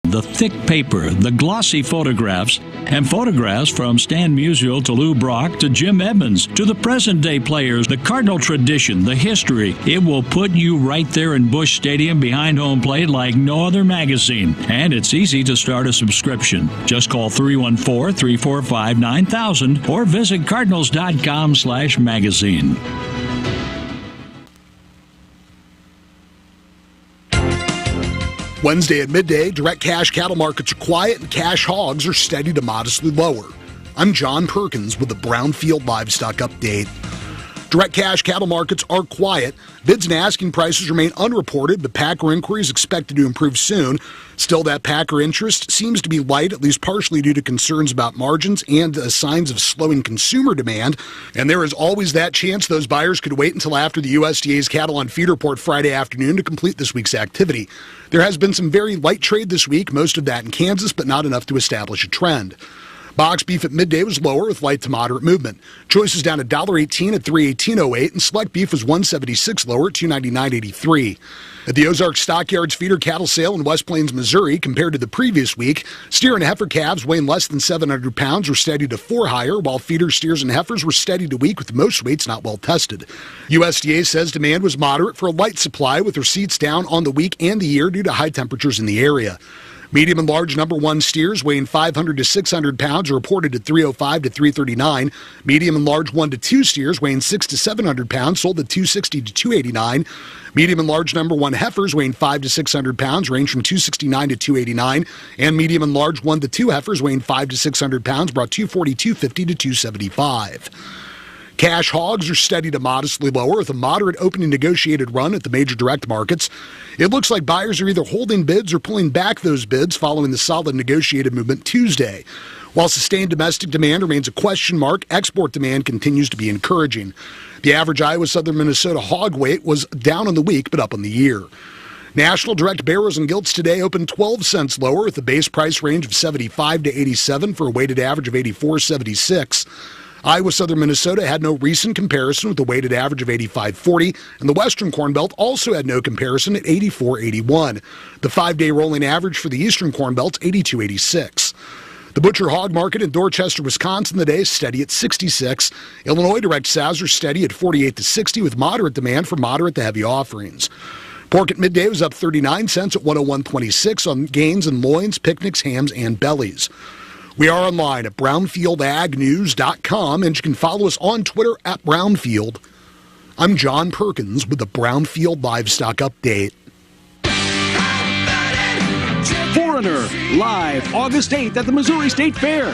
The thick paper, the glossy photographs, and photographs from Stan Musial to Lou Brock to Jim Edmonds to the present-day players, the Cardinal tradition, the history. It will put you right there in Busch Stadium behind home plate like no other magazine. And it's easy to start a subscription. Just call 314-345-9000 or visit cardinals.com/magazine. Wednesday at midday, direct cash cattle markets are quiet and cash hogs are steady to modestly lower. I'm John Perkins with the Brownfield Livestock Update. Direct cash cattle markets are quiet. Bids and asking prices remain unreported, but packer inquiry is expected to improve soon. Still, that packer interest seems to be light, at least partially due to concerns about margins and signs of slowing consumer demand. And there is always that chance those buyers could wait until after the USDA's cattle on feed report Friday afternoon to complete this week's activity. There has been some very light trade this week, most of that in Kansas, but not enough to establish a trend. Box beef at midday was lower with light to moderate movement. Choices down $1.18 at $318.08, and select beef was $1.76 lower at $299.83. At the Ozark Stockyards feeder cattle sale in West Plains, Missouri, compared to the previous week, steer and heifer calves weighing less than 700 pounds were steady to 4 higher, while feeder steers and heifers were steady to weak with most weights not well tested. USDA says demand was moderate for a light supply with receipts down on the week and the year due to high temperatures in the area. Medium and large number 1 steers weighing 500 to 600 pounds are reported at $305 to $339. Medium and large 1 to 2 steers weighing 600 to 700 pounds sold at $260 to $289. Medium and large number 1 heifers weighing 500 to 600 pounds range from $269 to $289. And medium and large 1 to 2 heifers weighing 500 to 600 pounds brought $240, $250 to $275. Cash hogs are steady to modestly lower with a moderate opening negotiated run at the major direct markets. It looks like buyers are either holding bids or pulling back those bids following the solid negotiated movement Tuesday. While sustained domestic demand remains a question mark, export demand continues to be encouraging. The average Iowa Southern Minnesota hog weight was down on the week but up on the year. National direct barrows and gilts today opened 12 cents lower with a base price range of 75 to 87 for a weighted average of 84.76. Iowa Southern Minnesota had no recent comparison with a weighted average of 85.40, and the Western Corn Belt also had no comparison at 84.81. The 5-day rolling average for the Eastern Corn Belt's 82.86. The butcher hog market in Dorchester, Wisconsin today is steady at 66. Illinois direct sows are steady at 48 to 60 with moderate demand for moderate to heavy offerings. Pork at midday was up 39 cents at 101.26 on gains in loins, picnics, hams, and bellies. We are online at brownfieldagnews.com, and you can follow us on Twitter at Brownfield. I'm John Perkins with the Brownfield Livestock Update. Foreigner, live August 8th at the Missouri State Fair.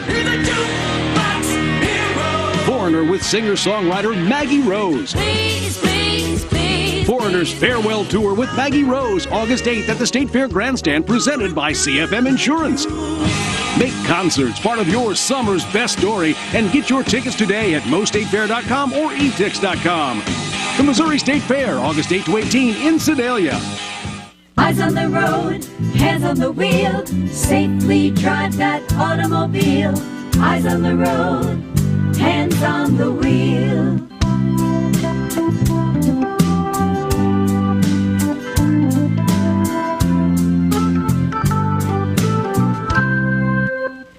Foreigner with singer-songwriter Maggie Rose. Please, please, please. Foreigner's farewell tour with Maggie Rose, August 8th at the State Fair Grandstand, presented by CFM Insurance. Make concerts part of your summer's best story and get your tickets today at mostatefair.com or etix.com. The Missouri State Fair, August 8 to 18 in Sedalia. Eyes on the road, hands on the wheel, safely drive that automobile. Eyes on the road, hands on the wheel.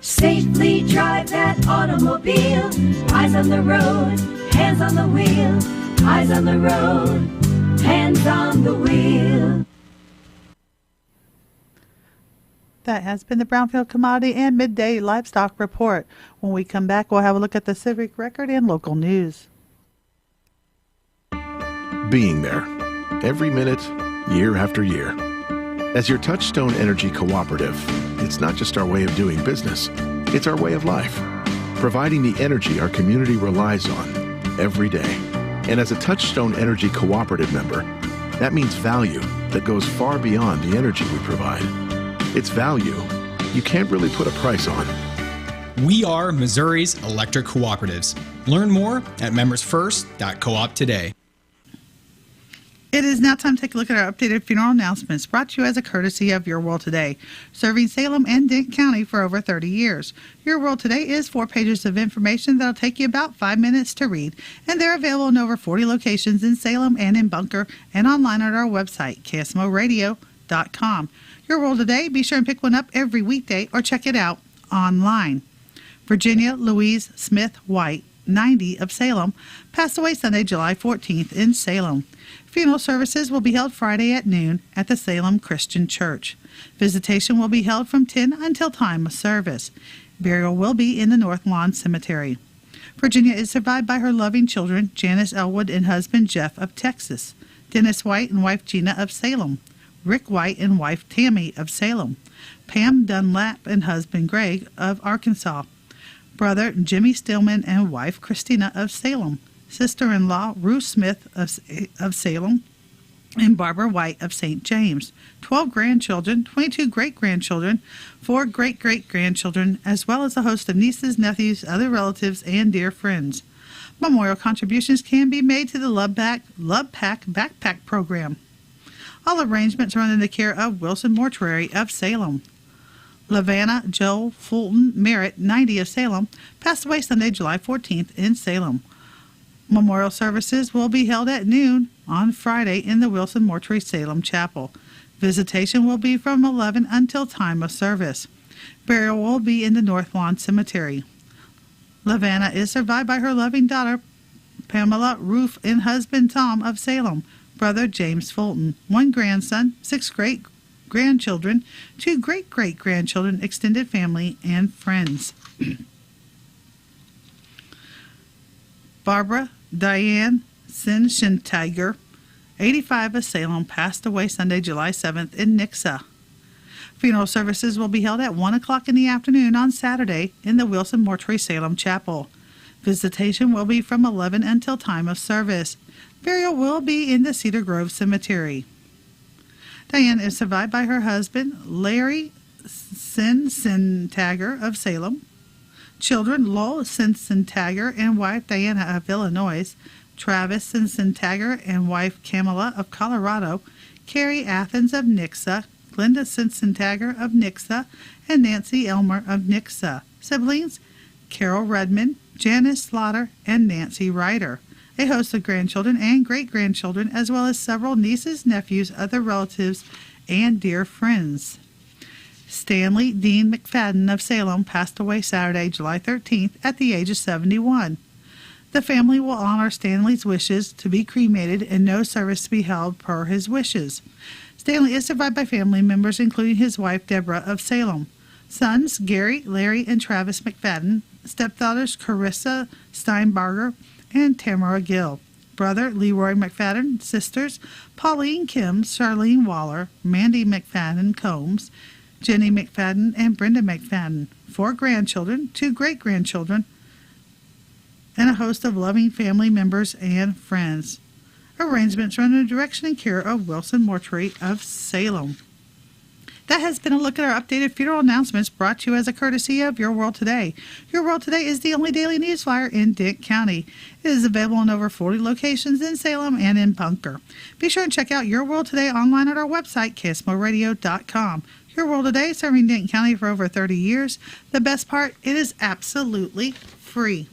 Safely drive that automobile. Eyes on the road, hands on the wheel. Eyes on the road, hands on the wheel. That has been the Brownfield Commodity and Midday Livestock Report. When we come back, we'll have a look at the Civic Record and local news. Being there, every minute, year after year. As your Touchstone Energy Cooperative, it's not just our way of doing business, it's our way of life, providing the energy our community relies on every day. And as a Touchstone Energy Cooperative member, that means value that goes far beyond the energy we provide. It's value you can't really put a price on. We are Missouri's electric cooperatives. Learn more at membersfirst.coop today. It is now time to take a look at our updated funeral announcements, brought to you as a courtesy of Your World Today, serving Salem and Dent County for over 30 years. Your World Today is 4 pages of information that'll take you about 5 minutes to read, and they're available in over 40 locations in Salem and in Bunker, and online at our website, KSMOradio.com. Your World Today, be sure and pick one up every weekday or check it out online. Virginia Louise Smith White, 90, of Salem, passed away Sunday, July 14th in Salem. Funeral services will be held Friday at noon at the Salem Christian Church. Visitation will be held from 10 until time of service. Burial will be in the North Lawn Cemetery. Virginia is survived by her loving children, Janice Elwood and husband Jeff of Texas, Dennis White and wife Gina of Salem, Rick White and wife Tammy of Salem, Pam Dunlap and husband Greg of Arkansas, brother Jimmy Stillman and wife Christina of Salem, sister-in-law Ruth Smith of Salem, and Barbara White of St. James, 12 grandchildren, 22 great-grandchildren, 4 great-great-grandchildren, as well as a host of nieces, nephews, other relatives, and dear friends. Memorial contributions can be made to the Love Pack Backpack Program. All arrangements are under the care of Wilson Mortuary of Salem. LaVanna Joe Fulton Merritt, 90, of Salem, passed away Sunday, July 14th in Salem. Memorial services will be held at noon on Friday in the Wilson Mortuary Salem Chapel. Visitation will be from 11 until time of service. Burial will be in the North Lawn Cemetery. LaVanna is survived by her loving daughter, Pamela Roof, and husband Tom of Salem, brother James Fulton, 1 grandson, 6 great-grandchildren, 2 great-great-grandchildren, extended family, and friends. Barbara Diane Sinschentiger, 85, of Salem, passed away Sunday, July 7th in Nixa. Funeral services will be held at 1 o'clock in the afternoon on Saturday in the Wilson Mortuary Salem Chapel. Visitation will be from 11 until time of service. Burial will be in the Cedar Grove Cemetery. Diane is survived by her husband, Larry Sinschentiger of Salem, children Lowell Sinschentiger and wife Diana of Illinois, Travis Sinschentiger and wife Camilla of Colorado, Carrie Athens of Nixa, Glenda Sinschentiger of Nixa, and Nancy Elmer of Nixa. Siblings, Carol Redmond, Janice Slaughter, and Nancy Ryder. A host of grandchildren and great-grandchildren, as well as several nieces, nephews, other relatives, and dear friends. Stanley Dean McFadden of Salem passed away Saturday, July 13th at the age of 71. The family will honor Stanley's wishes to be cremated and no service to be held per his wishes. Stanley is survived by family members, including his wife, Deborah of Salem, sons Gary, Larry, and Travis McFadden, stepdaughters Carissa Steinbarger and Tamara Gill, brother Leroy McFadden, sisters Pauline Kim, Charlene Waller, Mandy McFadden Combs, Jenny McFadden, and Brenda McFadden, 4 grandchildren, 2 great-grandchildren, and a host of loving family members and friends. Arrangements are under the direction and care of Wilson Mortuary of Salem. That has been a look at our updated funeral announcements brought to you as a courtesy of Your World Today. Your World Today is the only daily news flyer in Dent County. It is available in over 40 locations in Salem and in Bunker. Be sure and check out Your World Today online at our website, KSMOradio.com. Your World Today, serving Dent County for over 30 years. The best part, it is absolutely free.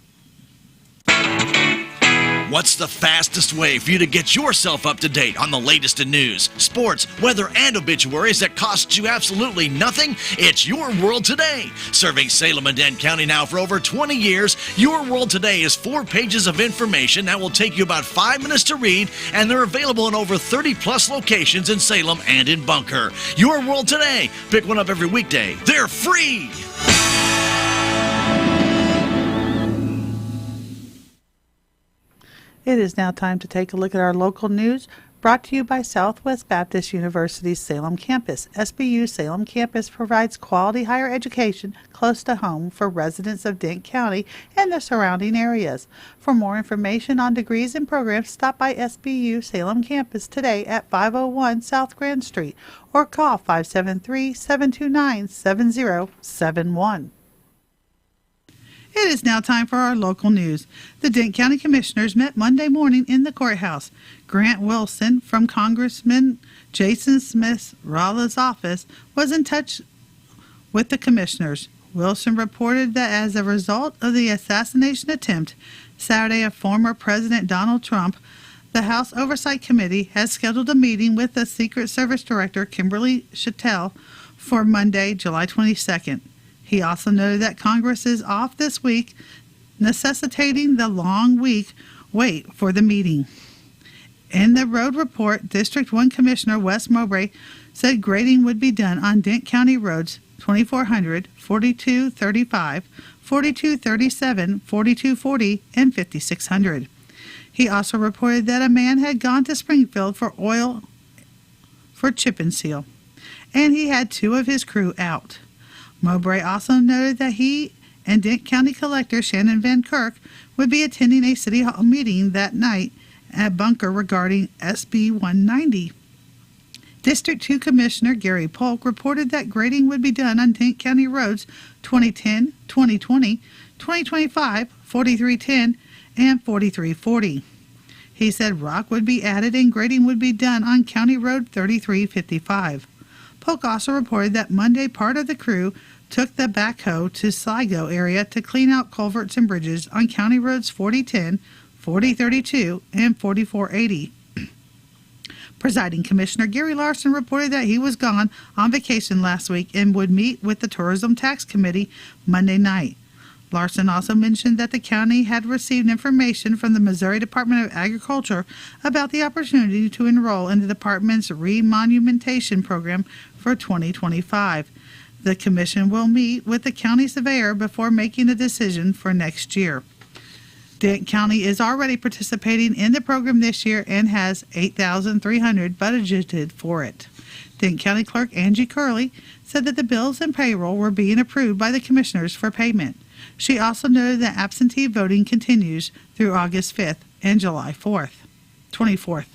What's the fastest way for you to get yourself up to date on the latest in news, sports, weather, and obituaries that costs you absolutely nothing? It's Your World Today. Serving Salem and Dent County now for over 20 years, Your World Today is 4 pages of information that will take you about 5 minutes to read, and they're available in over 30-plus locations in Salem and in Bunker. Your World Today. Pick one up every weekday. They're free! It is now time to take a look at our local news, brought to you by Southwest Baptist University's Salem campus. SBU Salem campus provides quality higher education close to home for residents of Dent County and the surrounding areas. For more information on degrees and programs, stop by SBU Salem campus today at 501 South Grand Street or call 573-729-7071. It is now time for our local news. The Dent County Commissioners met Monday morning in the courthouse. Grant Wilson from Congressman Jason Smith Rolla's office was in touch with the commissioners. Wilson reported that as a result of the assassination attempt Saturday of former President Donald Trump, The House Oversight Committee has scheduled a meeting with the Secret Service Director, Kimberly Chattel, for Monday, July 22nd. He also noted that Congress is off this week, necessitating the long wait for the meeting. In the road report, District 1 Commissioner Wes Mowbray said grading would be done on Dent County roads 2400, 4235, 4237, 4240, and 5600. He also reported that a man had gone to Springfield for oil for chip and seal, and he had 2 of his crew out. Mowbray also noted that he and Dent County Collector Shannon Van Kirk would be attending a City Hall meeting that night at Bunker regarding SB 190. District 2 Commissioner Gary Polk reported that grading would be done on Dent County roads 2010, 2020, 2025, 4310, and 4340. He said rock would be added and grading would be done on County Road 3355. Polk also reported that Monday part of the crew took the backhoe to Sligo area to clean out culverts and bridges on County Roads 4010, 4032, and 4480. Presiding Commissioner Gary Larson reported that he was gone on vacation last week and would meet with the Tourism Tax Committee Monday night. Larson also mentioned that the county had received information from the Missouri Department of Agriculture about the opportunity to enroll in the department's remonumentation program for 2025. The commission will meet with the county surveyor before making a decision for next year. Dent County is already participating in the program this year and has $8,300 budgeted for it. Dent County Clerk Angie Curley said that the bills and payroll were being approved by the commissioners for payment. She also noted that absentee voting continues through August 5th and July 24th.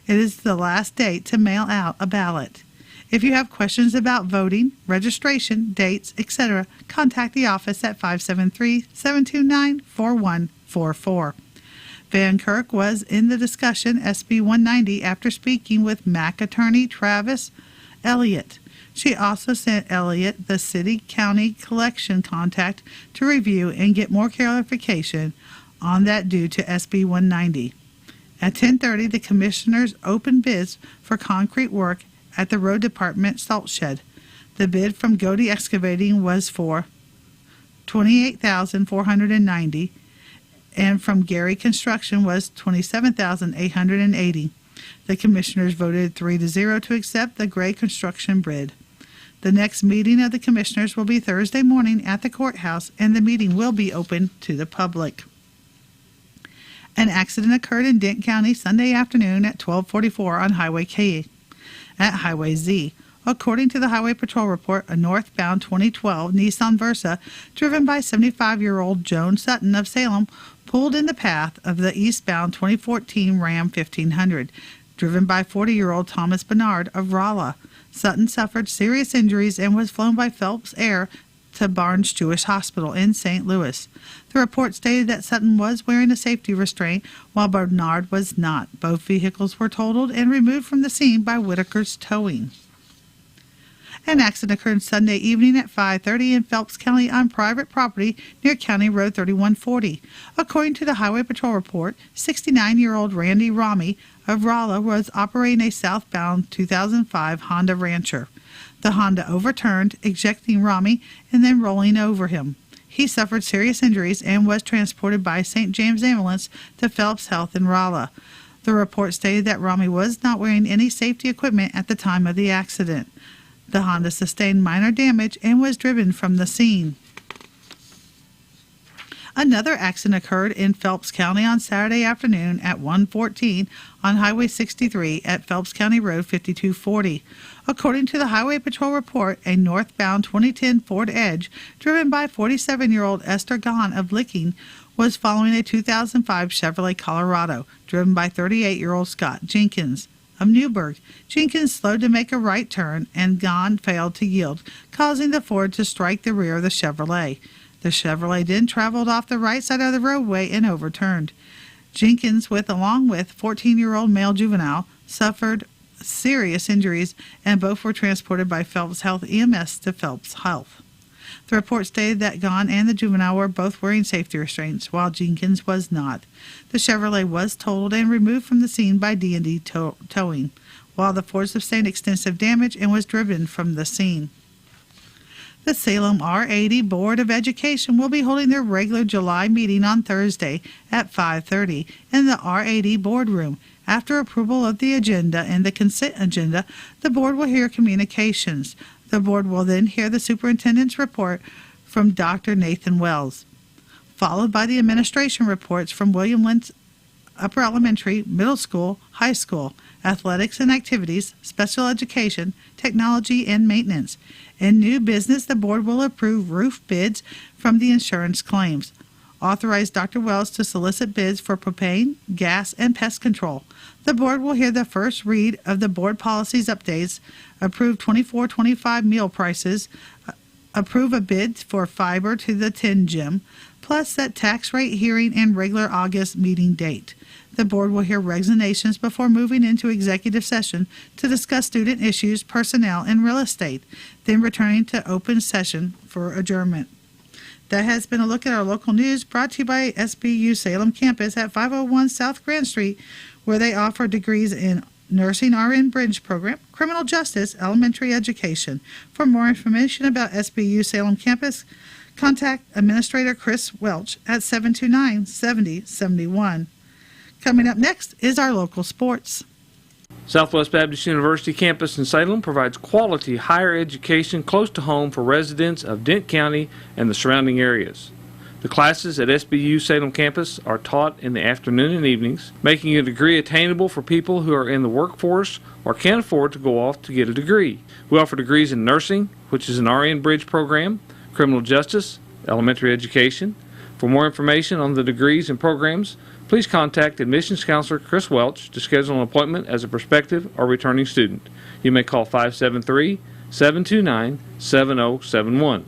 It is the last date to mail out a ballot. If you have questions about voting, registration, dates, etc., contact the office at 573-729-4144. Van Kirk was in the discussion SB 190 after speaking with MAC attorney Travis Elliott. She also sent Elliott the city-county collection contact to review and get more clarification on that due to SB 190. At 10:30, the commissioners opened bids for concrete work at the road department salt shed. The bid from Godey Excavating was for $28,490, and from Gary Construction was $27,880. The commissioners voted 3-0 to accept the Gray Construction bid. The next meeting of the commissioners will be Thursday morning at the courthouse, and the meeting will be open to the public. An accident occurred in Dent County Sunday afternoon at 12:44 on Highway K at Highway Z. According to the Highway Patrol report, a northbound 2012 Nissan Versa driven by 75-year-old Joan Sutton of Salem pulled in the path of the eastbound 2014 Ram 1500 driven by 40-year-old Thomas Bernard of Rolla. Sutton suffered serious injuries and was flown by Phelps Air to Barnes Jewish Hospital in St. Louis. The report stated that Sutton was wearing a safety restraint while Bernard was not. Both vehicles were totaled and removed from the scene by Whitaker's Towing. An accident occurred Sunday evening at 5:30 in Phelps County on private property near County Road 3140. According to the Highway Patrol report, 69-year-old Randy Rami of Rolla was operating a southbound 2005 Honda Rancher. The Honda overturned, ejecting Rami and then rolling over him. He suffered serious injuries and was transported by St. James Ambulance to Phelps Health in Rolla. The report stated that Rami was not wearing any safety equipment at the time of the accident. The Honda sustained minor damage and was driven from the scene. Another accident occurred in Phelps County on Saturday afternoon at 1:14 on Highway 63 at Phelps County Road 5240. According to the Highway Patrol report, a northbound 2010 Ford Edge driven by 47-year-old Esther Gahn of Licking was following a 2005 Chevrolet Colorado driven by 38-year-old Scott Jenkins of Newburgh. Jenkins slowed to make a right turn and Gahn failed to yield, causing the Ford to strike the rear of the Chevrolet. The Chevrolet then traveled off the right side of the roadway and overturned. Jenkins, along with 14-year-old male juvenile, suffered serious injuries, and both were transported by Phelps Health EMS to Phelps Health. The report stated that Gahn and the juvenile were both wearing safety restraints, while Jenkins was not. The Chevrolet was totaled and removed from the scene by D&D Towing, while the Ford sustained extensive damage and was driven from the scene. The Salem R80 Board of Education will be holding their regular July meeting on Thursday at 5:30 in the R80 boardroom. After approval of the agenda and the consent agenda, the board will hear communications. The board will then hear the superintendent's report from Dr. Nathan Wells, followed by the administration reports from William Lentz Upper Elementary, Middle School, High School, Athletics and Activities, Special Education, Technology, and Maintenance. In new business, the board will approve roof bids from the insurance claims. Authorize Dr. Wells to solicit bids for propane, gas, and pest control. The board will hear the first read of the board policies updates, approve 24-25 meal prices, approve a bid for fiber to the 10 gym, plus set tax rate hearing and regular August meeting date. The board will hear resignations before moving into executive session to discuss student issues, personnel, and real estate, then returning to open session for adjournment. That has been a look at our local news, brought to you by SBU Salem Campus at 501 South Grand Street, where they offer degrees in Nursing RN Bridge Program, Criminal Justice, Elementary Education. For more information about SBU Salem Campus, contact Administrator Chris Welch at 729-7071. Coming up next is our local sports. Southwest Baptist University campus in Salem provides quality higher education close to home for residents of Dent County and the surrounding areas. The classes at SBU Salem campus are taught in the afternoon and evenings, making a degree attainable for people who are in the workforce or can't afford to go off to get a degree. We offer degrees in nursing, which is an RN Bridge program, criminal justice, elementary education. For more information on the degrees and programs, please contact Admissions Counselor Chris Welch to schedule an appointment as a prospective or returning student. You may call 573-729-7071.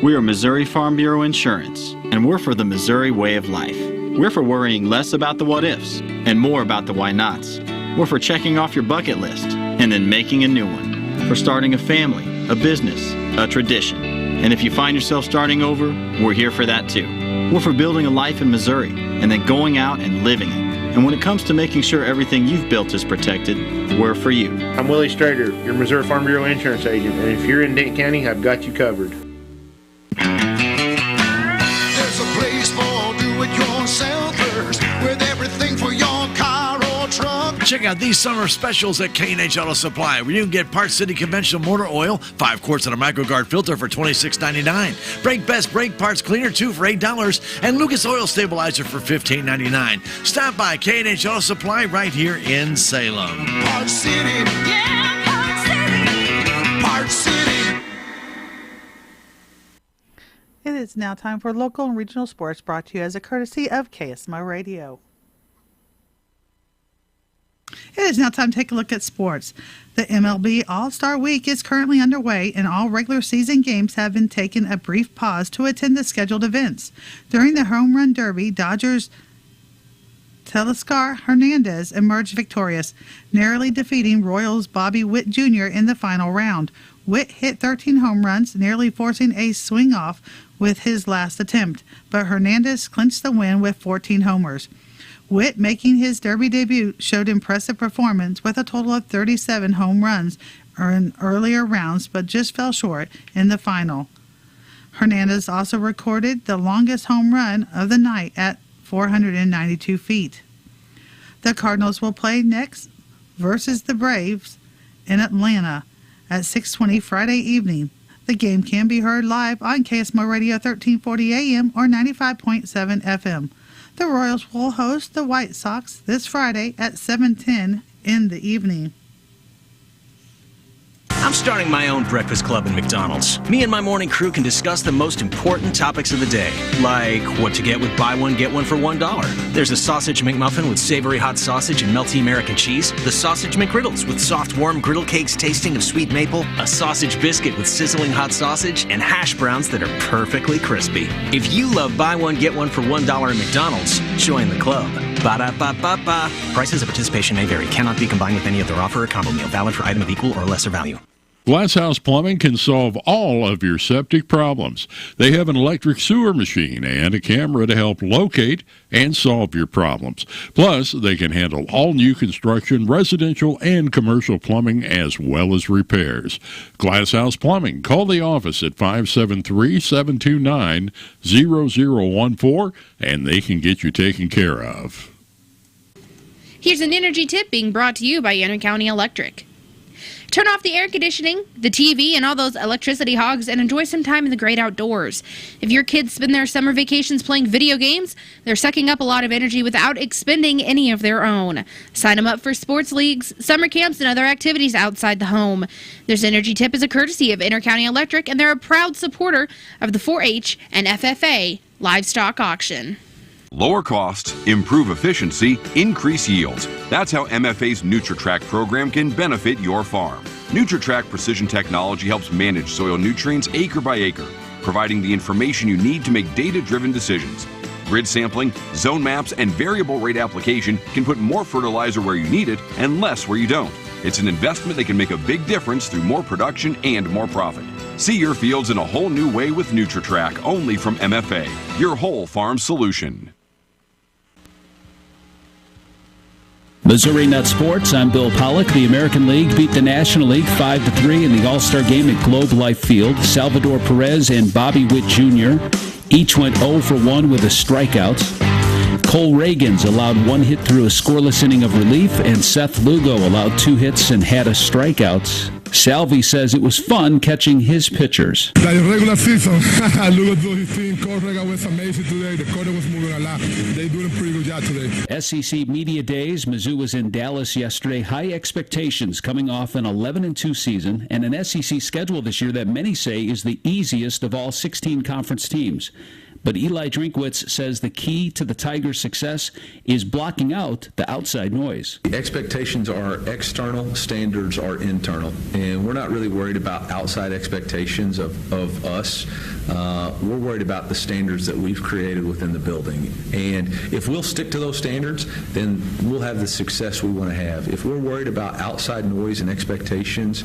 We are Missouri Farm Bureau Insurance, and we're for the Missouri way of life. We're for worrying less about the what-ifs and more about the why-nots. We're for checking off your bucket list and then making a new one. For starting a family, a business, a tradition. And if you find yourself starting over, we're here for that too. We're for building a life in Missouri and then going out and living it. And when it comes to making sure everything you've built is protected, we're for you. I'm Willie Strader, your Missouri Farm Bureau insurance agent, and if you're in Dent County, I've got you covered. There's a place for do-it-yourselfers with everything for your car or truck. Check out these summer specials at K&H Auto Supply, where you can get Park City conventional motor oil, 5 quarts and a MicroGuard filter for $26.99. Brake Best brake parts cleaner, 2 for $8, and Lucas Oil Stabilizer for $15.99. Stop by K&H Auto Supply right here in Salem. Park City, yeah, Park City, Park City. It is now time for local and regional sports, brought to you as a courtesy of KSMO Radio. It is now time to take a look at sports. The MLB All-Star Week is currently underway, and all regular season games have been taking a brief pause to attend the scheduled events. During the Home Run Derby, Dodgers' Teoscar Hernandez emerged victorious, narrowly defeating Royals' Bobby Witt Jr. in the final round. Witt hit 13 home runs, nearly forcing a swing-off with his last attempt, but Hernandez clinched the win with 14 homers. Witt, making his Derby debut, showed impressive performance with a total of 37 home runs in earlier rounds, but just fell short in the final. Hernandez also recorded the longest home run of the night at 492 feet. The Cardinals will play next versus the Braves in Atlanta at 6:20 Friday evening. The game can be heard live on KSMO Radio 1340 AM or 95.7 FM. The Royals will host the White Sox this Friday at 7:10 in the evening. I'm starting my own breakfast club in McDonald's. Me and my morning crew can discuss the most important topics of the day, like what to get with buy one, get one for $1. There's a sausage McMuffin with savory hot sausage and melty American cheese, the sausage McGriddles with soft, warm griddle cakes tasting of sweet maple, a sausage biscuit with sizzling hot sausage, and hash browns that are perfectly crispy. If you love buy one, get one for $1 at McDonald's, join the club. Ba-da-ba-ba-ba. Prices of participation may vary. Cannot be combined with any other offer or combo meal. Valid for item of equal or lesser value. Glasshouse Plumbing can solve all of your septic problems. They have an electric sewer machine and a camera to help locate and solve your problems. Plus, they can handle all new construction, residential, and commercial plumbing as well as repairs. Glasshouse Plumbing. Call the office at 573-729-0014 and they can get you taken care of. Here's an energy tip being brought to you by Henry County Electric. Turn off the air conditioning, the TV, and all those electricity hogs and enjoy some time in the great outdoors. If your kids spend their summer vacations playing video games, they're sucking up a lot of energy without expending any of their own. Sign them up for sports leagues, summer camps, and other activities outside the home. This energy tip is a courtesy of Inter County Electric, and they're a proud supporter of the 4-H and FFA livestock auction. Lower costs, improve efficiency, increase yields. That's how MFA's NutriTrack program can benefit your farm. NutriTrack Precision Technology helps manage soil nutrients acre by acre, providing the information you need to make data-driven decisions. Grid sampling, zone maps, and variable rate application can put more fertilizer where you need it and less where you don't. It's an investment that can make a big difference through more production and more profit. See your fields in a whole new way with NutriTrack, only from MFA, your whole farm solution. Missouri Nut Sports, I'm Bill Pollock. The American League beat the National League 5-3 in the All-Star game at Globe Life Field. Salvador Perez and Bobby Witt Jr. each went 0 for 1 with a strikeout. Cole Reagans allowed one hit through a scoreless inning of relief, and Seth Lugo allowed 2 hits and had a strikeout. Salvi says it was fun catching his pitchers. The regular season, Lugo do his thing. Cole Reagan was amazing today. The quarter was moving a lot. They doing a pretty good job today. SEC Media Days. Mizzou was in Dallas yesterday. High expectations coming off an 11-2 season and an SEC schedule this year that many say is the easiest of all 16 conference teams. But Eli Drinkwitz says the key to the Tigers' success is blocking out the outside noise. Expectations are external, standards are internal, and we're not really worried about outside expectations of us. We're worried about the standards that we've created within the building. And if we'll stick to those standards, then we'll have the success we want to have. If we're worried about outside noise and expectations,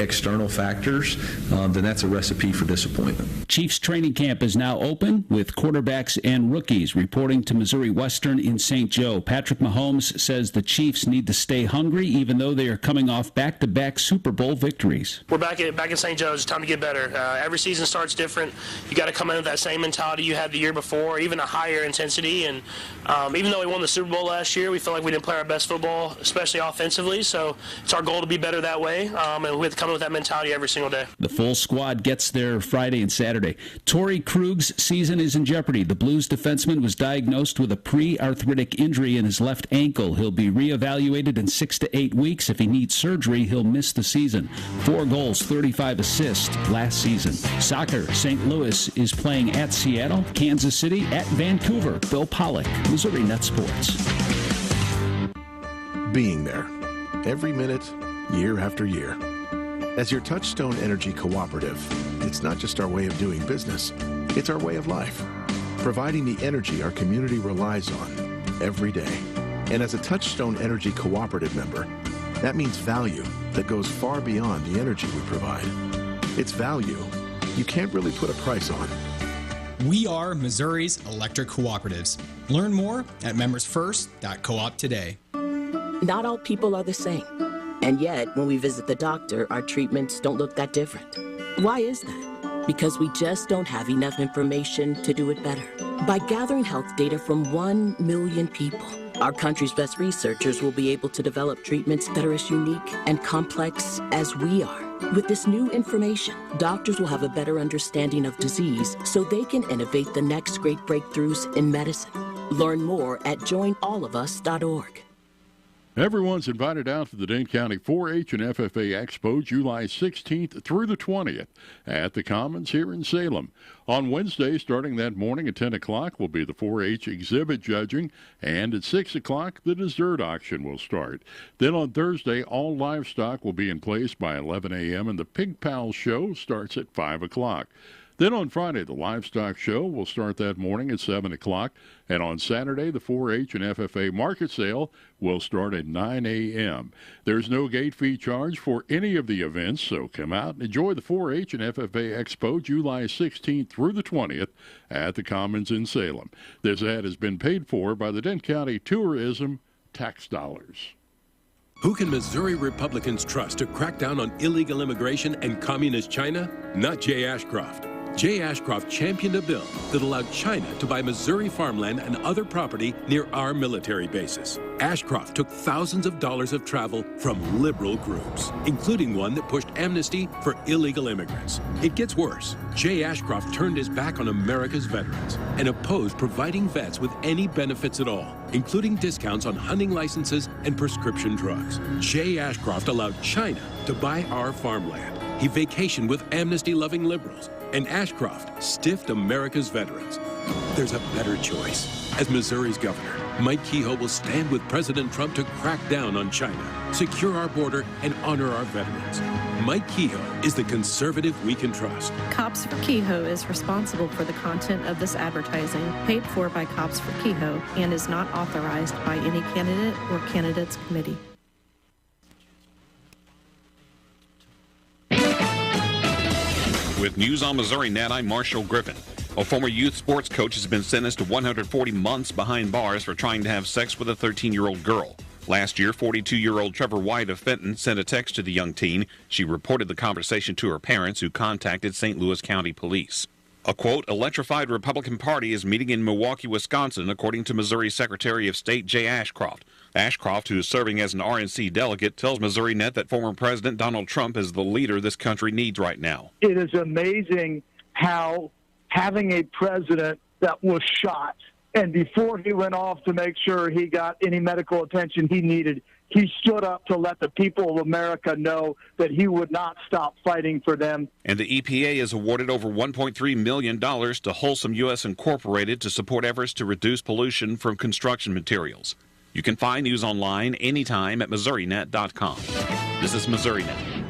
external factors, then that's a recipe for disappointment. Chiefs training camp is now open with quarterbacks and rookies reporting to Missouri Western in St. Joe. Patrick Mahomes says the Chiefs need to stay hungry even though they are coming off back-to-back Super Bowl victories. We're back in St. Joe. It's time to get better. Every season starts different. You got to come in with that same mentality you had the year before, even a higher intensity. And even though we won the Super Bowl last year, we feel like we didn't play our best football, especially offensively. So it's our goal to be better that way, and we have to come in with that mentality every single day. The full squad gets there Friday and Saturday. Torrey Krug's season is in jeopardy. The Blues defenseman was diagnosed with a pre-arthritic injury in his left ankle. He'll be reevaluated in 6 to 8 weeks. If he needs surgery, he'll miss the season. 4 goals, 35 assists last season. Soccer, St. Louis is playing at Seattle, Kansas City at Vancouver. Bill Pollock, Missouri Net Sports. Being there, every minute, year after year. As your Touchstone Energy Cooperative, it's not just our way of doing business, it's our way of life, providing the energy our community relies on every day. And as a Touchstone Energy Cooperative member, that means value that goes far beyond the energy we provide. It's value you can't really put a price on. We are Missouri's electric cooperatives. Learn more at membersfirst.coop today. Not all people are the same. And yet, when we visit the doctor, our treatments don't look that different. Why is that? Because we just don't have enough information to do it better. By gathering health data from 1 million people, our country's best researchers will be able to develop treatments that are as unique and complex as we are. With this new information, doctors will have a better understanding of disease so they can innovate the next great breakthroughs in medicine. Learn more at joinallofus.org. Everyone's invited out to the Dane County 4-H and FFA Expo July 16th through the 20th at the Commons here in Salem. On Wednesday, starting that morning at 10 o'clock, will be the 4-H exhibit judging, and at 6 o'clock, the dessert auction will start. Then on Thursday, all livestock will be in place by 11 a.m., and the Pig Pal Show starts at 5 o'clock. Then on Friday, the livestock show will start that morning at 7 o'clock. And on Saturday, the 4-H and FFA market sale will start at 9 a.m. There's no gate fee charge for any of the events, so come out and enjoy the 4-H and FFA Expo July 16th through the 20th at the Commons in Salem. This ad has been paid for by the Dent County Tourism tax dollars. Who can Missouri Republicans trust to crack down on illegal immigration and communist China? Not Jay Ashcroft. Jay Ashcroft championed a bill that allowed China to buy Missouri farmland and other property near our military bases. Ashcroft took thousands of dollars of travel from liberal groups, including one that pushed amnesty for illegal immigrants. It gets worse. Jay Ashcroft turned his back on America's veterans and opposed providing vets with any benefits at all, including discounts on hunting licenses and prescription drugs. Jay Ashcroft allowed China to buy our farmland. He vacationed with amnesty-loving liberals, and Ashcroft stiffed America's veterans. There's a better choice. As Missouri's governor, Mike Kehoe will stand with President Trump to crack down on China, secure our border, and honor our veterans. Mike Kehoe is the conservative we can trust. Cops for Kehoe is responsible for the content of this advertising, paid for by Cops for Kehoe, and is not authorized by any candidate or candidates committee. With News on Missouri Net, I'm Marshall Griffin. A former youth sports coach has been sentenced to 140 months behind bars for trying to have sex with a 13-year-old girl. Last year, 42-year-old Trevor White of Fenton sent a text to the young teen. She reported the conversation to her parents, who contacted St. Louis County Police. A, quote, electrified Republican Party is meeting in Milwaukee, Wisconsin, according to Missouri Secretary of State Jay Ashcroft. Ashcroft, who is serving as an RNC delegate, tells Missouri Net that former President Donald Trump is the leader this country needs right now. It is amazing how having a president that was shot, and before he went off to make sure he got any medical attention he needed, he stood up to let the people of America know that he would not stop fighting for them. And the EPA has awarded over $1.3 million to Wholesome U.S. Incorporated to support efforts to reduce pollution from construction materials. You can find news online anytime at MissouriNet.com. This is MissouriNet.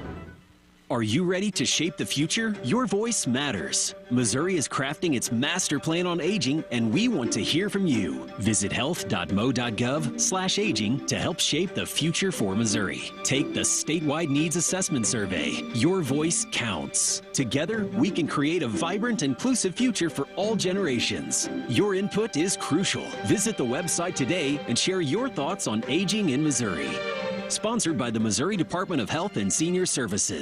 Are you ready to shape the future? Your voice matters. Missouri is crafting its master plan on aging, and we want to hear from you. Visit health.mo.gov/aging to help shape the future for Missouri. Take the statewide needs assessment survey. Your voice counts. Together, we can create a vibrant, inclusive future for all generations. Your input is crucial. Visit the website today and share your thoughts on aging in Missouri. Sponsored by the Missouri Department of Health and Senior Services.